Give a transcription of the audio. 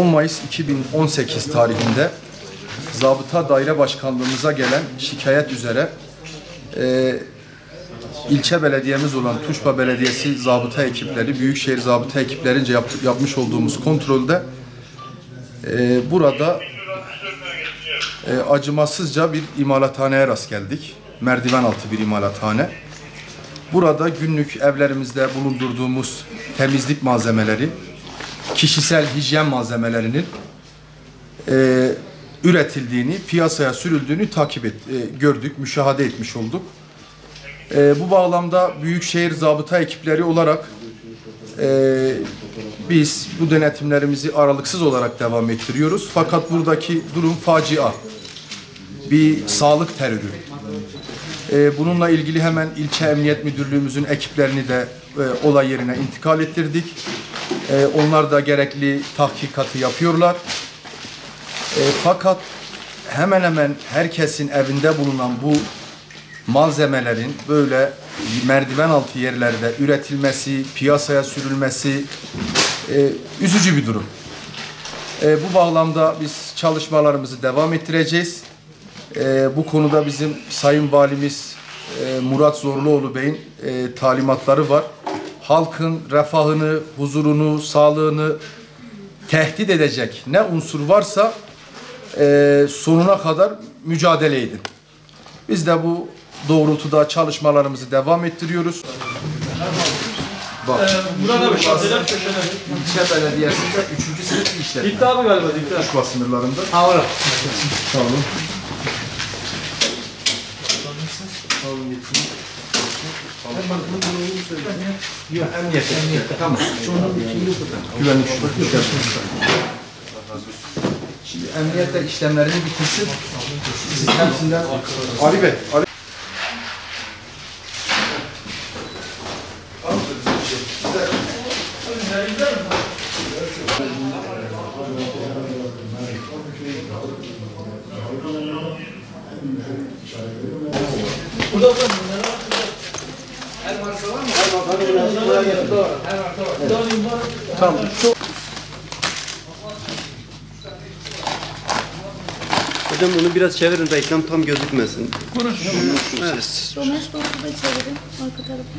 10 Mayıs 2018 tarihinde Zabıta Daire Başkanlığımıza gelen şikayet üzere ilçe belediyemiz olan Tuşba Belediyesi zabıta ekipleri, Büyükşehir zabıta ekiplerince yapmış olduğumuz kontrolde burada acımasızca bir imalathaneye rast geldik. Merdiven altı bir imalathane. Burada günlük evlerimizde bulundurduğumuz temizlik malzemeleri, kişisel hijyen malzemelerinin üretildiğini, piyasaya sürüldüğünü gördük, müşahede etmiş olduk. Bu bağlamda Büyükşehir zabıta ekipleri olarak biz bu denetimlerimizi aralıksız olarak devam ettiriyoruz. Fakat buradaki durum facia, bir sağlık terörü. Bununla ilgili hemen ilçe emniyet müdürlüğümüzün ekiplerini de olay yerine intikal ettirdik. Onlar da gerekli tahkikatı yapıyorlar. Fakat hemen hemen herkesin evinde bulunan bu malzemelerin böyle merdiven altı yerlerde üretilmesi, piyasaya sürülmesi üzücü bir durum. Bu bağlamda biz çalışmalarımızı devam ettireceğiz. Bu konuda bizim Sayın Valimiz Murat Zorluoğlu Bey'in talimatları var. Halkın refahını, huzurunu, sağlığını tehdit edecek ne unsur varsa sonuna kadar mücadele edin. Biz de bu doğrultuda çalışmalarımızı devam ettiriyoruz. Bak, Murat abi şartlar ilçe belediyesinde 3. sınıf işletme. Dikta abi galiba dikta. Tuşba sınırlarında. Ha var. Sağ olun. Yok, emniyette. Tamam. Güvenlik şube. Şimdi emniyette işlemlerini bitirsin. Sistemsinden Ali Bey. Burada her marka var mı? Her marka var. Tamam. Hocam bunu biraz çevirin, reklam tam gözükmesin. Konuş. Şu ses. Romeos da çevirin arka tarafa.